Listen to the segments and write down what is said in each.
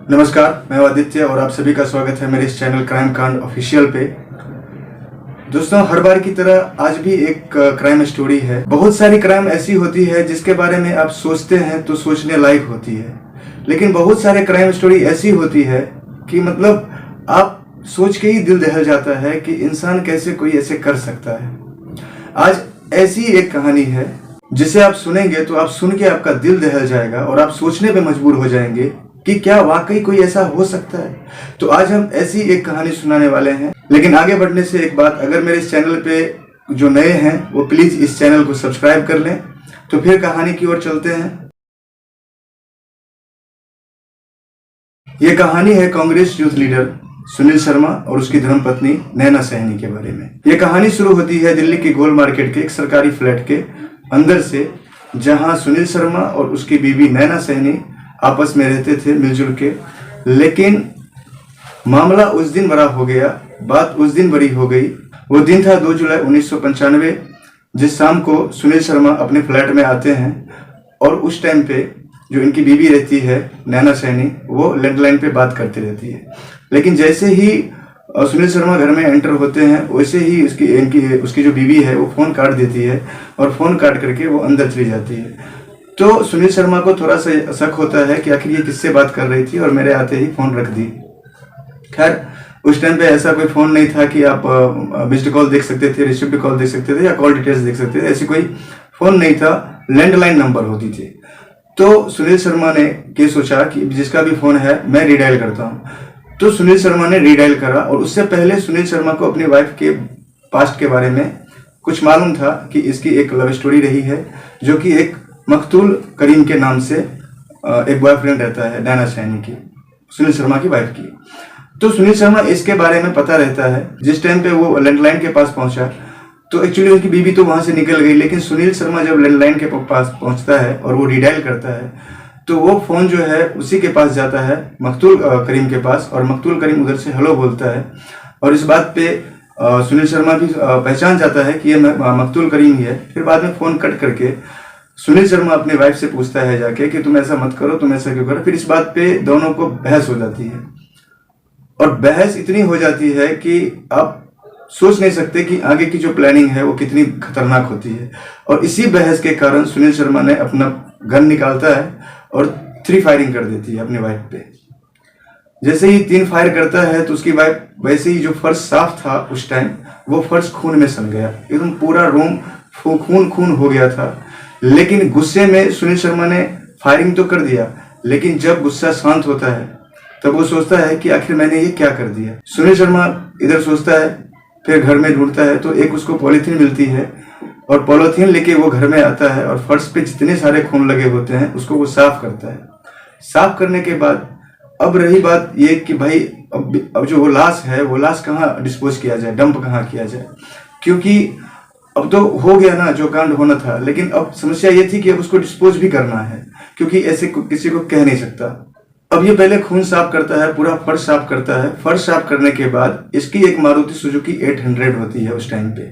नमस्कार, मैं आदित्य और आप सभी का स्वागत है मेरे इस चैनल क्राइम कांड ऑफिशियल पे। दोस्तों, हर बार की तरह आज भी एक क्राइम स्टोरी है। बहुत सारी क्राइम ऐसी होती है जिसके बारे में आप सोचते हैं तो सोचने लायक होती है, लेकिन बहुत सारे क्राइम स्टोरी ऐसी होती है कि मतलब आप सोच के ही दिल दहल जाता है कि इंसान कैसे कोई ऐसे कर सकता है। आज ऐसी एक कहानी है जिसे आप सुनेंगे तो आप सुन के आपका दिल दहल जाएगा और आप सोचने पे मजबूर हो जाएंगे कि क्या वाकई कोई ऐसा हो सकता है। तो आज हम ऐसी एक कहानी सुनाने वाले हैं। लेकिन आगे बढ़ने से एक बात, अगर मेरे इस चैनल पे जो नए हैं वो प्लीज इस चैनल को सब्सक्राइब कर लें। तो फिर कहानी की ओर चलते हैं। ये कहानी है कांग्रेस यूथ लीडर सुनील शर्मा और उसकी धर्मपत्नी नैना सहनी के बारे में। ये कहानी शुरू होती है दिल्ली के गोल मार्केट के एक सरकारी फ्लैट के अंदर से, जहां सुनील शर्मा और उसकी बीवी नैना सहनी आपस में रहते थे मिलजुल के। लेकिन मामला उस दिन बड़ा हो गया, बात उस दिन बड़ी हो गई। वो दिन था 2 जुलाई 1995, जिस शाम को सुनील शर्मा अपने फ्लैट में आते हैं और उस टाइम पे जो इनकी बीवी रहती है नैना सहनी, वो लैंडलाइन पे बात करती रहती है। लेकिन जैसे ही सुनील शर्मा घर में एंटर होते हैं वैसे ही उसकी जो बीवी है वो फोन काट देती है और फोन काट करके वो अंदर चली जाती है। तो सुनील शर्मा को थोड़ा सा शक होता है कि आखिर ये किससे बात कर रही थी और मेरे आते ही फोन रख दी। खैर, उस टाइम पे ऐसा कोई फोन नहीं था कि आप मिस्ड कॉल देख सकते थे, रिसीव्ड कॉल देख सकते थे या कॉल डिटेल्स देख सकते थे। ऐसी कोई फोन नहीं था, लैंडलाइन नंबर होती थी। तो सुनील शर्मा ने ये सोचा कि जिसका भी फोन है मैं रीडायल करता हूँ। तो सुनील शर्मा ने रीडायल करा और उससे पहले सुनील शर्मा को अपनी वाइफ के पास्ट के बारे में कुछ मालूम था कि इसकी एक लव स्टोरी रही है, जो कि एक मकतूल करीम के नाम से एक बॉयफ्रेंड रहता है नैना सहनी की, सुनील शर्मा की वाइफ की। तो सुनील शर्मा इसके बारे में पता रहता है। जिस टाइम पे वो लैंडलाइन के पास पहुंचा तो एक्चुअली उनकी बीवी तो वहां से निकल गई, लेकिन सुनील शर्मा जब लैंडलाइन के पास पहुंचता है और वो रिडायल करता है तो वो फोन जो है उसी के पास जाता है, मकतूल करीम के पास, और मकतूल करीम उधर से हेलो बोलता है। और इस बात पे सुनील शर्मा भी पहचान जाता है कि ये मकतूल करीम ही है। फिर बाद में फोन कट करके सुनील शर्मा अपनी वाइफ से पूछता है जाके कि तुम ऐसा मत करो, तुम ऐसा क्यों करो। फिर इस बात पे दोनों को बहस हो जाती है और बहस इतनी हो जाती है कि आप सोच नहीं सकते कि आगे की जो प्लानिंग है वो कितनी खतरनाक होती है। और इसी बहस के कारण सुनील शर्मा ने अपना गन निकालता है और 3 फायरिंग कर देती है अपनी वाइफ पे। जैसे ही 3 फायर करता है तो उसकी वाइफ, वैसे ही जो फर्श साफ था उस टाइम, वो फर्श खून में सन गया। एकदम पूरा रूम खून हो गया था। लेकिन गुस्से में सुनील शर्मा ने फायरिंग तो कर दिया, लेकिन जब गुस्सा शांत होता है तब वो सोचता है कि आखिर मैंने ये क्या कर दिया। सुनील शर्मा इधर सोचता है, फिर घर में ढूंढता है तो एक उसको पॉलीथीन मिलती है और पॉलीथीन लेके वो घर में आता है और फर्श पे जितने सारे खून लगे होते हैं उसको वो साफ करता है। साफ करने के बाद अब रही बात ये कि भाई अब जो वो लाश है वो लाश कहाँ डिस्पोज किया जाए, डंप कहाँ किया जाए, क्योंकि अब तो हो गया ना जो कांड होना था। लेकिन अब समस्या ये थी कि अब उसको डिस्पोज भी करना है, क्योंकि ऐसे किसी को कह नहीं सकता। अब ये पहले खून साफ करता है, पूरा फर्श साफ करता है। फर्श साफ करने के बाद इसकी एक मारुति सुजुकी 800 होती है उस टाइम पे।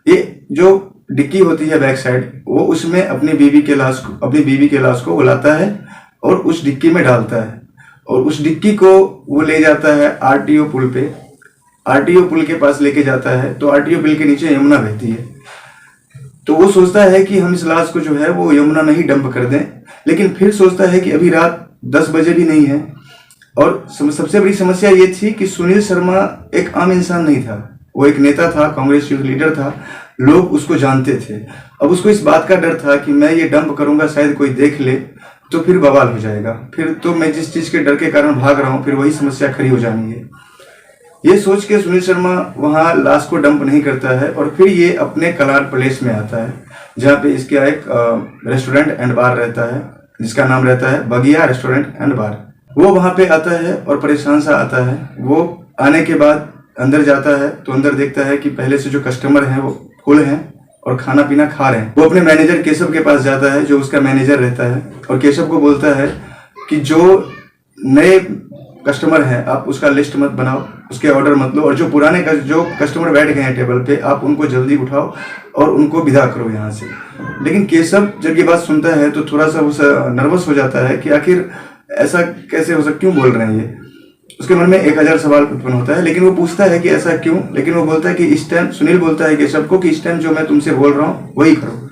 ये जो डिक्की होती है बैक साइड, वो उसमें अपनी बीवी के लाश को उलाता है और उस डिक्की में डालता है और उस डिक्की को वो ले जाता है आरटीओ पुल पे। आरटीओ पुल के पास लेके जाता है तो आरटीओ पुल के नीचे यमुना बहती है। तो वो सोचता है कि हम इस लाश को जो है वो यमुना में ही डंप कर दें, लेकिन फिर सोचता है कि अभी रात 10 बजे भी नहीं है। और सबसे बड़ी समस्या ये थी कि सुनील शर्मा एक आम इंसान नहीं था, वो एक नेता था, कांग्रेस यूथ लीडर था, लोग उसको जानते थे। अब उसको इस बात का डर था कि मैं ये डंप करूंगा, शायद कोई देख ले तो फिर बवाल हो जाएगा, फिर तो मैं जिस चीज के डर के कारण भाग रहा हूं फिर वही समस्या खड़ी हो जानी है। ये सोच के सुनील शर्मा वहां लाश को डंप नहीं करता है और फिर ये अपने कलार प्लेस में आता है, जहाँ पे इसका एक रेस्टोरेंट एंड बार रहता है, जिसका नाम रहता है बगिया रेस्टोरेंट एंड बार। वो वहां पे आता है और परेशान सा आता है। वो आने के बाद अंदर जाता है तो अंदर देखता है कि पहले से जो कस्टमर हैं वो फुल हैं और खाना पीना खा रहे हैं। वो अपने मैनेजर केशव के पास जाता है, जो उसका मैनेजर रहता है, और केशव को बोलता है कि जो नए कस्टमर हैं आप उसका लिस्ट मत बनाओ, उसके ऑर्डर मत लो, और जो पुराने जो कस्टमर बैठ गए हैं टेबल पे आप उनको जल्दी उठाओ और उनको विदा करो यहाँ से। लेकिन केशव जब ये बात सुनता है तो थोड़ा सा उस नर्वस हो जाता है कि आखिर ऐसा कैसे हो सकता, क्यों बोल रहे हैं ये। उसके मन में 1000 सवाल उत्पन्न होता है, लेकिन वो पूछता है कि ऐसा क्यों। लेकिन वो बोलता है कि इस टाइम, सुनील बोलता है केशव को कि इस टाइम जो मैं तुमसे बोल रहा हूँ वही करो।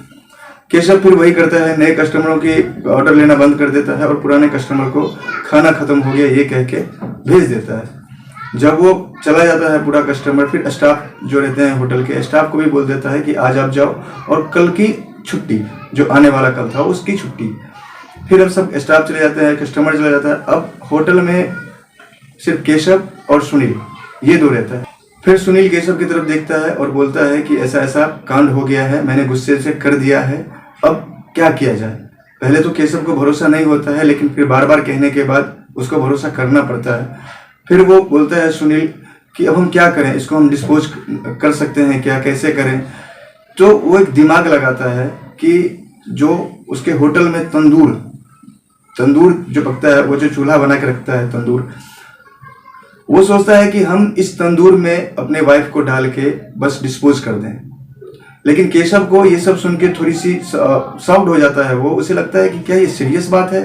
केशव फिर वही करता है, नए कस्टमरों की ऑर्डर लेना बंद कर देता है और पुराने कस्टमर को खाना खत्म हो गया ये कह के भेज देता है। जब वो चला जाता है पूरा कस्टमर, फिर स्टाफ जो रहते हैं होटल के, स्टाफ को भी बोल देता है कि आज आप जाओ और कल की छुट्टी, जो आने वाला कल था उसकी छुट्टी। फिर अब सब स्टाफ चले जाते हैं, कस्टमर चला जाता है। अब होटल में सिर्फ केशव और सुनील, ये दो रहता है। फिर सुनील केशव की तरफ देखता है और बोलता है कि ऐसा ऐसा कांड हो गया है, मैंने गुस्से से कर दिया है, अब क्या किया जाए। पहले तो केशव को भरोसा नहीं होता है, लेकिन फिर बार बार कहने के बाद उसको भरोसा करना पड़ता है। फिर वो बोलता है सुनील कि अब हम क्या करें, इसको हम डिस्पोज कर सकते हैं क्या, कैसे करें। तो वो एक दिमाग लगाता है कि जो उसके होटल में तंदूर जो पकता है, वो जो चूल्हा बना के रखता है तंदूर, वो सोचता है कि हम इस तंदूर में अपने वाइफ को डाल के बस डिस्पोज कर दें। लेकिन केशव को ये सब सुन के थोड़ी सी सॉफ्ट हो जाता है वो, उसे लगता है कि क्या ये सीरियस बात है,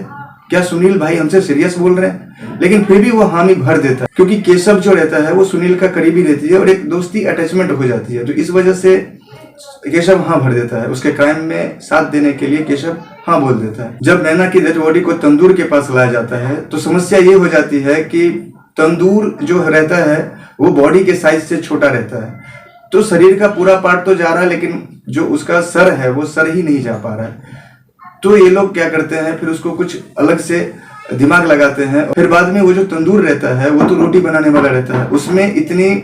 क्या सुनील भाई हमसे सीरियस बोल रहे हैं। लेकिन फिर भी वो हामी भर देता है, क्योंकि केशव जो रहता है वो सुनील का करीबी रहती है और एक दोस्ती अटैचमेंट हो जाती है। तो इस वजह से केशव हाँ भर देता है, उसके क्राइम में साथ देने के लिए केशव हाँ बोल देता है। जब नैना की डेड बॉडी को तंदूर के पास लाया जाता है तो समस्या ये हो जाती है कि तंदूर जो रहता है वो बॉडी के साइज से छोटा रहता है। तो शरीर का पूरा पार्ट तो जा रहा है, लेकिन जो उसका सर है वो सर ही नहीं जा पा रहा है। तो ये लोग क्या करते हैं, फिर उसको कुछ अलग से दिमाग लगाते हैं। फिर बाद में वो जो तंदूर रहता है वो तो रोटी बनाने वाला रहता है, उसमें इतनी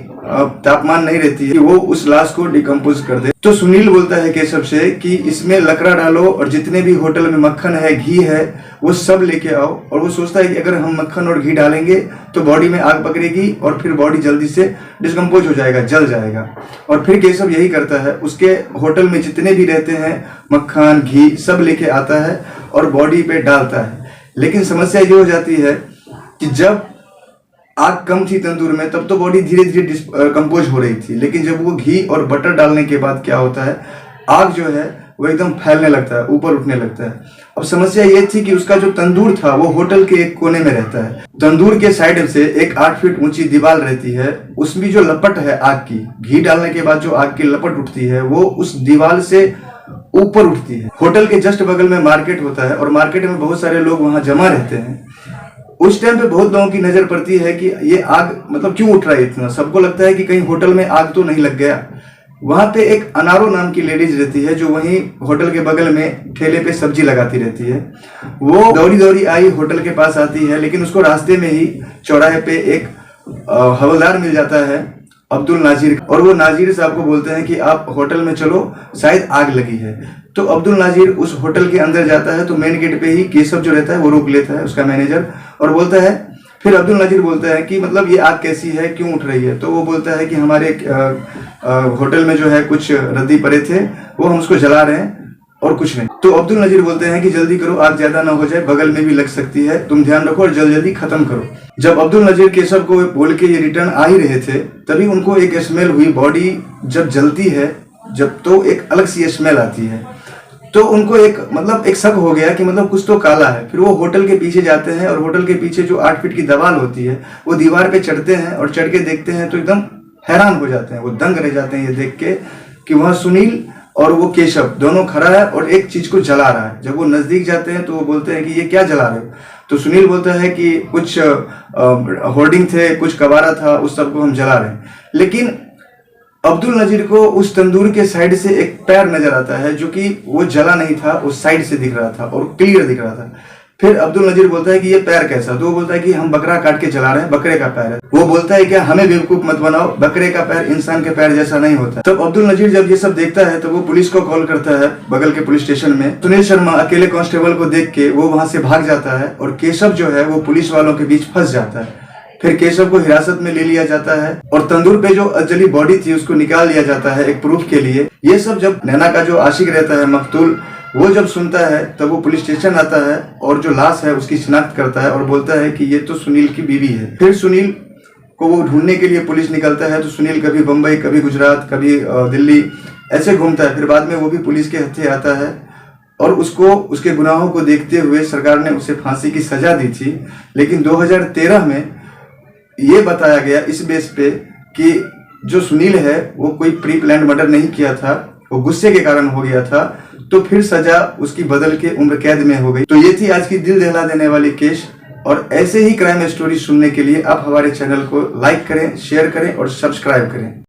तापमान नहीं रहती है कि वो उस लाश को डिकम्पोज कर दे। तो सुनील बोलता है केशव से कि इसमें लकड़ा डालो और जितने भी होटल में मक्खन है, घी है, वो सब लेके आओ। और वो सोचता है कि अगर हम मक्खन और घी डालेंगे तो बॉडी में आग पकड़ेगी और फिर बॉडी जल्दी से डिस्कम्पोज हो जाएगा, जल जाएगा। और फिर केशव यही करता है, उसके होटल में जितने भी रहते हैं मक्खन घी सब लेके आता है और बॉडी पे डालता है। लेकिन समस्या ये हो जाती है कि जब आग कम थी तंदूर में तब तो बॉडी धीरे धीरे कंपोज हो रही थी, लेकिन जब वो घी और बटर डालने के बाद क्या होता है, आग जो है वो एकदम फैलने लगता है, ऊपर उठने लगता है। अब समस्या ये थी कि उसका जो तंदूर था वो होटल के एक कोने में रहता है। तंदूर के साइड से एक 8 फीट ऊंची दीवार रहती है, उसमें जो लपट है आग की, घी डालने के बाद जो आग की लपट उठती है वो उस दीवार से ऊपर उठती है। होटल के जस्ट बगल में मार्केट होता है और मार्केट में बहुत सारे लोग वहां जमा रहते हैं। उस टाइम पे बहुत लोगों की नजर पड़ती है कि ये आग मतलब क्यों उठ रहा है इतना। सबको लगता है कि कहीं होटल में आग तो नहीं लग गया। वहां पे एक अनारो नाम की लेडीज रहती है जो वहीं होटल के बगल में ठेले पे सब्जी लगाती रहती है। वो दौड़ी दौड़ी आई होटल के पास आती है, लेकिन उसको रास्ते में ही चौराहे पे एक हवलदार मिल जाता है, अब्दुल नाजिर। और वो नाजिर साहब को बोलते हैं कि आप होटल में चलो, शायद आग लगी है। तो अब्दुल नाजिर उस होटल के अंदर जाता है तो मेन गेट पे ही केशव जो रहता है वो रोक लेता है, उसका मैनेजर, और बोलता है, फिर अब्दुल नाजिर बोलता है कि मतलब ये आग कैसी है, क्यों उठ रही है। तो वो बोलता है कि हमारे होटल में जो है कुछ रद्दी पड़े थे, वो हम उसको जला रहे हैं और कुछ नहीं। तो अब्दुल नजीर बोलते हैं कि जल्दी करो, आग ज्यादा ना हो जाए, बगल में भी लग सकती है, तुम ध्यान रखो और जल्दी जल्दी खत्म करो। जब अब्दुल नजीर केशव को बोल के ये रिटर्न आ ही रहे थे तभी उनको एक स्मेल हुई। बॉडी जब जलती है जब तो एक अलग सी स्मेल आती है, तो उनको एक शक हो गया कि मतलब कुछ तो काला है। फिर वो होटल के पीछे जाते हैं और होटल के पीछे जो 8 फीट की दीवार होती है वो दीवार पे चढ़ते हैं और चढ़ के देखते हैं तो एकदम हैरान हो जाते हैं, वो दंग रह जाते हैं ये देख के कि वहाँ सुनील और वो केशव दोनों खड़ा है और एक चीज को जला रहा है। जब वो नजदीक जाते हैं तो वो बोलते हैं कि ये क्या जला रहे हो। तो सुनील बोलता है कि कुछ होर्डिंग थे, कुछ कबारा था, उस सबको हम जला रहे हैं। लेकिन अब्दुल नजीर को उस तंदूर के साइड से एक पैर नजर आता है जो कि वो जला नहीं था, उस साइड से दिख रहा था और क्लियर दिख रहा था। फिर अब्दुल नजीर बोलता है कि ये पैर कैसा। तो वो बोलता है कि हम बकरा काट के जला रहे हैं, बकरे का पैर है। वो बोलता है क्या हमें बेवकूफ मत बनाओ, बकरे का पैर इंसान के पैर जैसा नहीं होता। तब अब्दुल नजीर जब ये सब देखता है तो वो पुलिस को कॉल करता है बगल के पुलिस स्टेशन में। सुनील शर्मा अकेले कांस्टेबल को देख के वो वहां से भाग जाता है और केशव जो है वो पुलिस वालों के बीच फंस जाता है। फिर केशव को हिरासत में ले लिया जाता है और तंदूर पे जो अजली बॉडी थी उसको निकाल लिया जाता है एक प्रूफ के लिए। ये सब जब नैना का जो आशिक रहता है मकतूल, वो जब सुनता है तब वो पुलिस स्टेशन आता है और जो लाश है उसकी शिनाख्त करता है और बोलता है कि ये तो सुनील की बीवी है। फिर सुनील को वो ढूंढने के लिए पुलिस निकलता है। तो सुनील कभी बम्बई, कभी गुजरात, कभी दिल्ली ऐसे घूमता है। फिर बाद में वो भी पुलिस के हत्थे आता है और उसको उसके गुनाहों को देखते हुए सरकार ने उसे फांसी की सजा दी थी। लेकिन 2013 में ये बताया गया इस बेस पे कि जो सुनील है वो कोई प्री प्लान मर्डर नहीं किया था, वो गुस्से के कारण हो गया था, तो फिर सजा उसकी बदल के उम्र कैद में हो गई। तो ये थी आज की दिल दहला देने वाली केस। और ऐसे ही क्राइम स्टोरी सुनने के लिए आप हमारे चैनल को लाइक करें, शेयर करें और सब्सक्राइब करें।